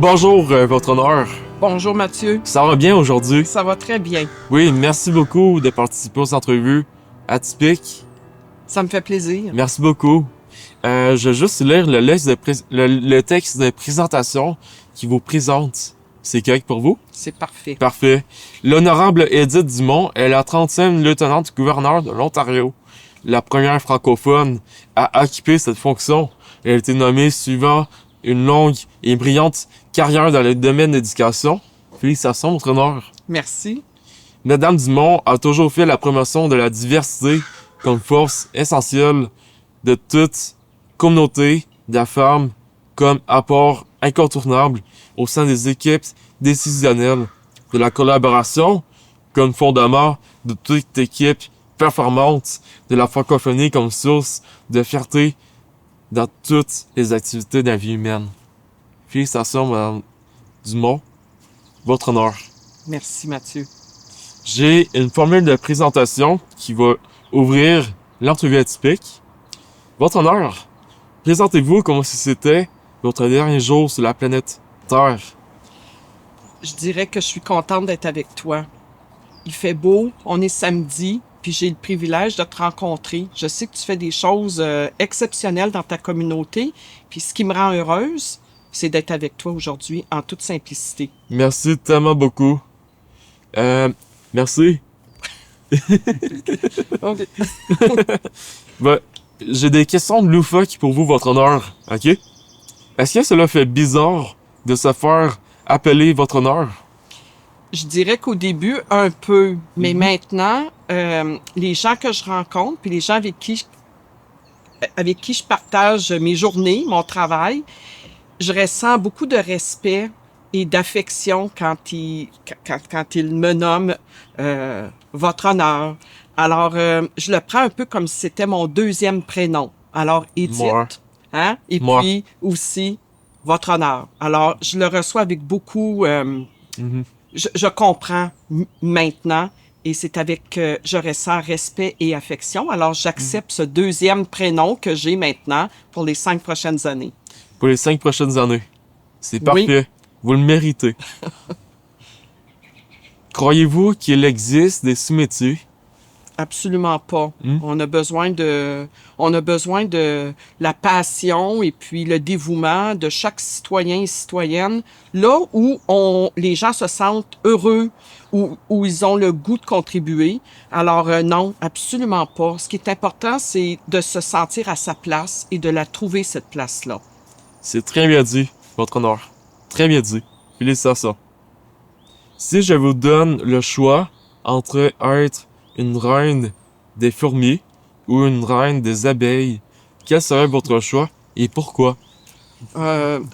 Bonjour, votre honneur. Bonjour Mathieu, Ça va bien aujourd'hui? ça va très bien. Oui, merci beaucoup de participer aux entrevues atypiques. Ça me fait plaisir. Merci beaucoup. Je vais juste lire le texte de présentation qui vous présente. C'est correct pour vous? C'est parfait. Parfait. L'honorable Edith Dumont est la 30e lieutenant-gouverneur de l'Ontario, la première francophone à occuper cette fonction. Elle a été nommée suivant une longue et brillante carrière dans le domaine de l'éducation. Félicitations, votre honneur. Merci. Madame Dumont a toujours fait la promotion de la diversité comme force essentielle de toute communauté de la femme comme apport incontournable au sein des équipes décisionnelles, de la collaboration comme fondement de toute équipe performante, de la francophonie comme source de fierté dans toutes les activités de la vie humaine. Félicitations, Madame Dumont. Votre honneur. Merci Mathieu. J'ai une formule de présentation qui va ouvrir l'entrevue atypique. Votre honneur, présentez-vous comme si c'était votre dernier jour sur la planète Terre. Je dirais que je suis contente d'être avec toi. Il fait beau, on est samedi, puis j'ai le privilège de te rencontrer. Je sais que tu fais des choses exceptionnelles dans ta communauté, puis ce qui me rend heureuse, c'est d'être avec toi aujourd'hui en toute simplicité. Merci tellement beaucoup. Merci. Ok. Ben, j'ai des questions de loufoques pour vous, votre honneur, ok? Est-ce que cela fait bizarre de se faire appeler votre honneur? Je dirais qu'au début, un peu, mais maintenant, les gens que je rencontre, puis les gens avec qui je partage mes journées, mon travail, je ressens beaucoup de respect et d'affection quand ils me nomment votre honneur. Alors, je le prends un peu comme si c'était mon deuxième prénom. Alors, Edith, Moi. hein? Et Moi. puis aussi votre honneur. Alors, je le reçois avec beaucoup. Je comprends maintenant. Et c'est avec, je ressens respect et affection. Alors, j'accepte ce deuxième prénom que j'ai maintenant pour les 5 prochaines années. Pour les 5 prochaines années. C'est Oui. parfait. Vous le méritez. Croyez-vous qu'il existe des sous-métiers? Absolument pas. On a besoin de la passion et puis le dévouement de chaque citoyen et citoyenne, là où les gens se sentent heureux, où ils ont le goût de contribuer. Alors non, absolument pas. Ce qui est important, c'est de se sentir à sa place et de la trouver, cette place-là. C'est très bien dit, votre honneur. Très bien dit. Félicitations. Si je vous donne le choix entre être une reine des fourmis ou une reine des abeilles, quel serait votre choix et pourquoi? Reine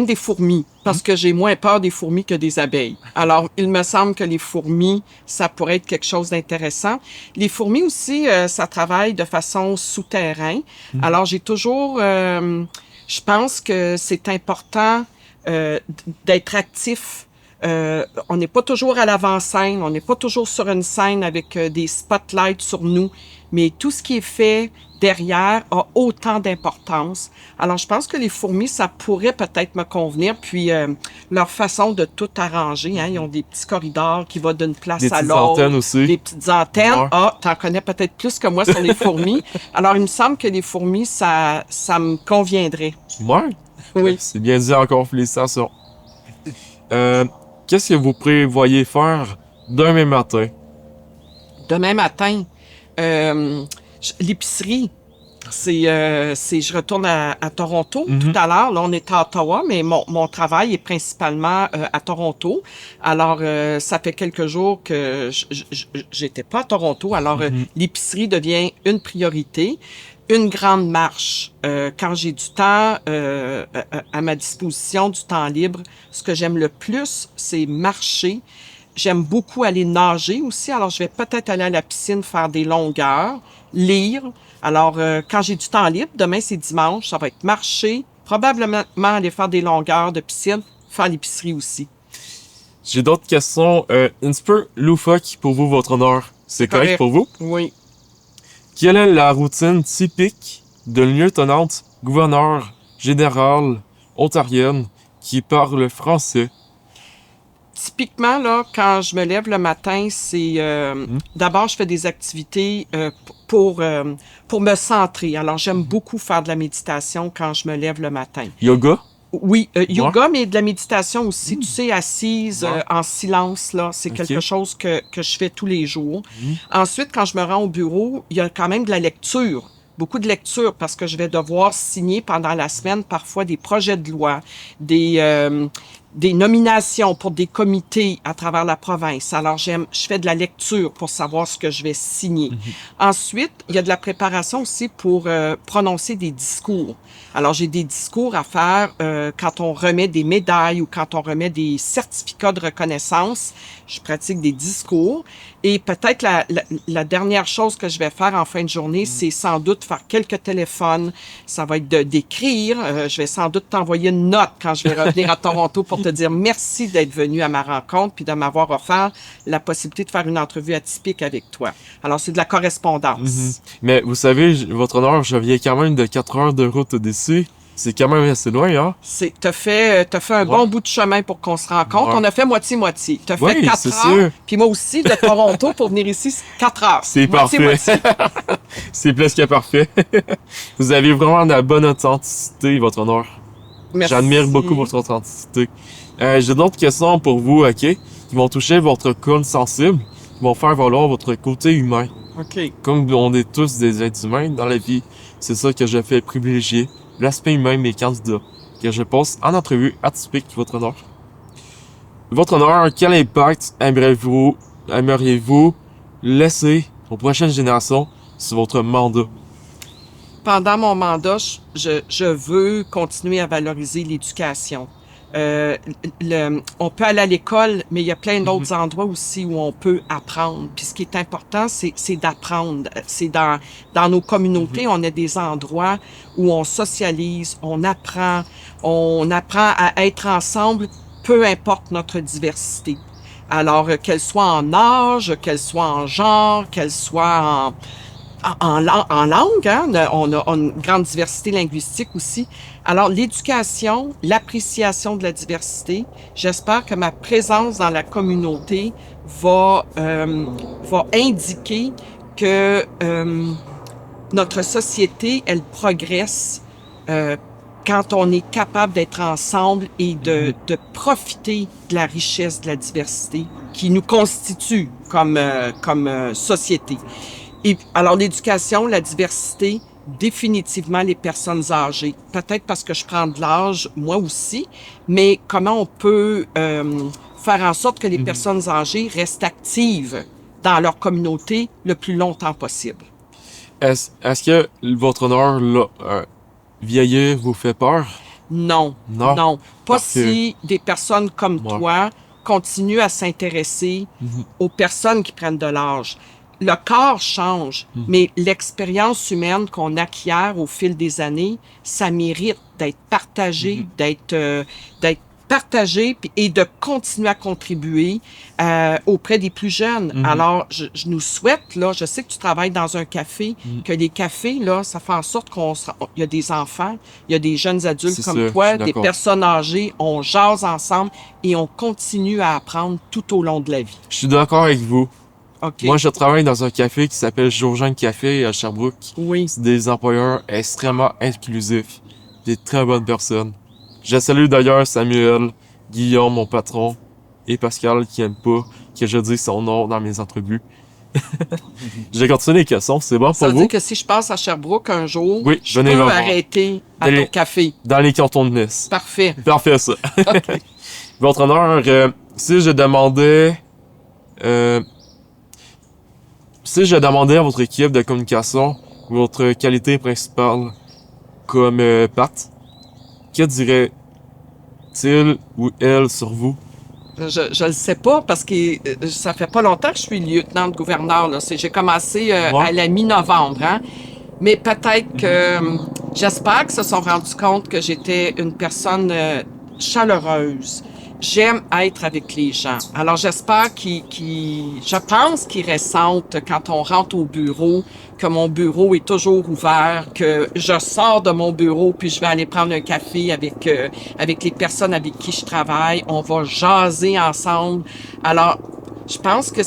des fourmis, parce que j'ai moins peur des fourmis que des abeilles. Alors, il me semble que les fourmis, ça pourrait être quelque chose d'intéressant. Les fourmis aussi, ça travaille de façon souterraine. Alors, j'ai toujours... je pense que c'est important d'être actif. On n'est pas toujours à l'avant-scène, on n'est pas toujours sur une scène avec des spotlights sur nous, mais tout ce qui est fait derrière a autant d'importance. Alors, je pense que les fourmis, ça pourrait peut-être me convenir, puis leur façon de tout arranger, hein, ils ont des petits corridors qui vont d'une place Des à petites l'autre. antennes aussi. Des petites antennes. Ouais. Ah, t'en connais peut-être plus que moi sur les fourmis. Alors, il me semble que les fourmis, ça me conviendrait. Ouais. Oui. C'est bien dit encore, félicitations. Qu'est-ce que vous prévoyez faire demain matin? Demain matin, l'épicerie, je retourne à Toronto tout à l'heure. Là, on est à Ottawa, mais mon travail est principalement à Toronto. Alors, ça fait quelques jours que j'étais pas à Toronto. Alors, l'épicerie devient une priorité. Une grande marche. Quand j'ai du temps à ma disposition, du temps libre, ce que j'aime le plus, c'est marcher. J'aime beaucoup aller nager aussi. Alors, je vais peut-être aller à la piscine faire des longueurs, lire. Alors, quand j'ai du temps libre, demain, c'est dimanche, ça va être marcher, probablement aller faire des longueurs de piscine, faire l'épicerie aussi. J'ai d'autres questions un petit peu loufoques pour vous, votre honneur. C'est correct pour vous? Oui. Quelle est la routine typique d'une lieutenant-gouverneur générale ontarienne qui parle français. Typiquement, là, quand je me lève le matin, c'est d'abord, je fais des activités pour me centrer. Alors, j'aime beaucoup faire de la méditation quand je me lève le matin. Yoga? Oui, yoga, mais de la méditation aussi. Tu sais, assise en silence, là, c'est quelque chose que je fais tous les jours. Ensuite, quand je me rends au bureau, il y a quand même de la lecture. Beaucoup de lecture parce que je vais devoir signer pendant la semaine parfois des projets de loi, des nominations pour des comités à travers la province. Alors, je fais de la lecture pour savoir ce que je vais signer. Ensuite, il y a de la préparation aussi pour prononcer des discours. Alors, j'ai des discours à faire quand on remet des médailles ou quand on remet des certificats de reconnaissance. Je pratique des discours. Et peut-être la dernière chose que je vais faire en fin de journée, c'est sans doute faire quelques téléphones. Ça va être d'écrire. Je vais sans doute t'envoyer une note quand je vais revenir à Toronto pour te dire merci d'être venu à ma rencontre puis de m'avoir offert la possibilité de faire une entrevue atypique avec toi. Alors, c'est de la correspondance. Mais vous savez, votre honneur, je viens quand même de 4 heures de route d'ici. C'est quand même assez loin, hein? T'as fait un bon bout de chemin pour qu'on se rencontre. Ouais. On a fait moitié-moitié. T'as fait Oui, 4 c'est heures. sûr. Puis moi aussi, de Toronto pour venir ici, 4 heures. C'est Moitié-moitié. parfait. C'est presque parfait. Vous avez vraiment de la bonne authenticité, votre honneur. Merci. J'admire beaucoup votre authenticité. J'ai d'autres questions pour vous, OK? Qui vont toucher votre corde sensible, qui vont faire valoir votre côté humain. OK. Comme on est tous des êtres humains dans la vie, c'est ça que je fais privilégier, l'aspect humain de mes candidats, que je pose en entrevue atypique, votre honneur. Votre honneur, quel impact aimeriez-vous laisser aux prochaines générations sur votre mandat? Pendant mon mandat, je veux continuer à valoriser l'éducation. On peut aller à l'école, mais il y a plein d'autres endroits aussi où on peut apprendre. Puis ce qui est important, c'est d'apprendre. C'est dans nos communautés, on a des endroits où on socialise, on apprend à être ensemble, peu importe notre diversité. Alors, qu'elle soit en âge, qu'elle soit en genre, qu'elle soit en langue, hein? On a une grande diversité linguistique aussi. Alors, l'éducation, l'appréciation de la diversité, j'espère que ma présence dans la communauté va indiquer que notre société, elle progresse quand on est capable d'être ensemble et de profiter de la richesse de la diversité qui nous constitue comme société. Et alors, l'éducation, la diversité, définitivement les personnes âgées. Peut-être parce que je prends de l'âge, moi aussi, mais comment on peut faire en sorte que les personnes âgées restent actives dans leur communauté le plus longtemps possible? Est-ce que votre honneur, là, vieillir vous fait peur? Non. Non? Non. Pas Parfait. si des personnes comme Ouais. toi continuent à s'intéresser aux personnes qui prennent de l'âge. Le corps change, mais l'expérience humaine qu'on acquiert au fil des années, ça mérite d'être partagé, d'être partagé et de continuer à contribuer auprès des plus jeunes. Alors, je nous souhaite, là, je sais que tu travailles dans un café, que les cafés, là, ça fait en sorte il y a des enfants, il y a des jeunes adultes C'est comme ça, je toi, suis des d'accord. personnes âgées, on jase ensemble et on continue à apprendre tout au long de la vie. Je suis d'accord avec vous. OK? Moi, je travaille dans un café qui s'appelle Jourjean Café à Sherbrooke. Oui. C'est des employeurs extrêmement inclusifs, des très bonnes personnes. Je salue d'ailleurs Samuel, Guillaume, mon patron, et Pascal qui aime pas que je dise son nom dans mes entrevues. Je vais continuer les questions, c'est bon Ça pour veut vous? dire que si je passe à Sherbrooke un jour, Oui, je venez peux me voir. arrêter à Allez. ton café. Dans les cantons de Nice. Parfait. Parfait, ça. Votre honneur, si je demandais à votre équipe de communication votre qualité principale comme Pat, que dirait-il ou elle sur vous? Je le sais pas parce que ça fait pas longtemps que je suis lieutenant-gouverneur. Là. J'ai commencé à la mi-novembre. Hein? Mais peut-être que j'espère qu'ils se sont rendus compte que j'étais une personne chaleureuse. j'aime être avec les gens. Alors, j'espère je pense qu'ils ressentent quand on rentre au bureau, que mon bureau est toujours ouvert, que je sors de mon bureau puis je vais aller prendre un café avec les personnes avec qui je travaille. On va jaser ensemble. Alors, je pense que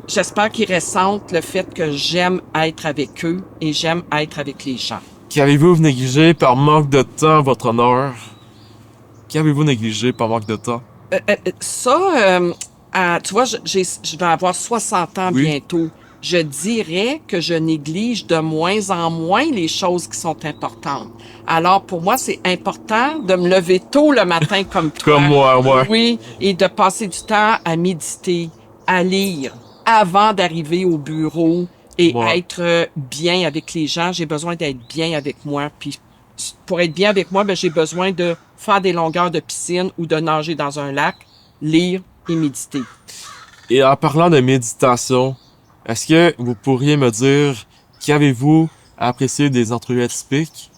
j'espère qu'ils ressentent le fait que j'aime être avec eux et j'aime être avec les gens. Qu'avez-vous négligé par manque de temps, votre honneur? Qu'avez-vous négligé par manque de temps? Tu vois, je vais avoir 60 ans bientôt. Je dirais que je néglige de moins en moins les choses qui sont importantes. Alors, pour moi, c'est important de me lever tôt le matin comme toi. Comme moi, ouais. Oui, et de passer du temps à méditer, à lire, avant d'arriver au bureau et être bien avec les gens. J'ai besoin d'être bien avec moi. Puis, pour être bien avec moi, j'ai besoin de faire des longueurs de piscine ou de nager dans un lac, lire et méditer. Et en parlant de méditation, est-ce que vous pourriez me dire qu'avez-vous apprécié des entrevues atypiques?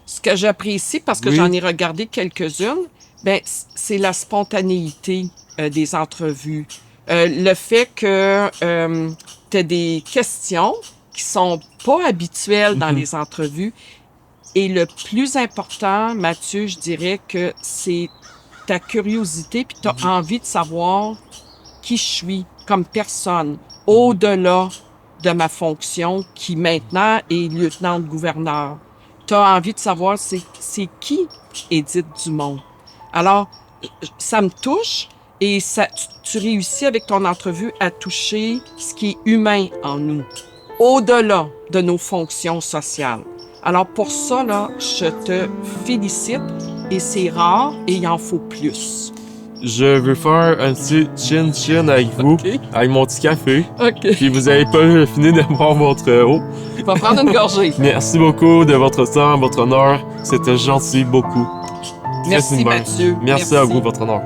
Ce que j'apprécie, parce que j'en ai regardé quelques-unes, c'est la spontanéité des entrevues. Le fait que tu as des questions qui sont pas habituelles dans les entrevues. Et le plus important, Mathieu, je dirais que c'est ta curiosité puis tu as envie de savoir qui je suis comme personne, au-delà de ma fonction qui maintenant est lieutenant-gouverneur. Tu as envie de savoir c'est qui Édith Dumont. Alors, ça me touche et tu réussis avec ton entrevue à toucher ce qui est humain en nous, au-delà de nos fonctions sociales. Alors pour ça, là, je te félicite et c'est rare et il en faut plus. Je veux faire un petit chin-chin avec vous, avec mon petit café. OK. Puis vous avez pas fini de boire votre eau. Je vais prendre une gorgée. Merci beaucoup de votre temps, votre honneur. C'était gentil, beaucoup. Merci Mathieu. Merci à vous, votre honneur.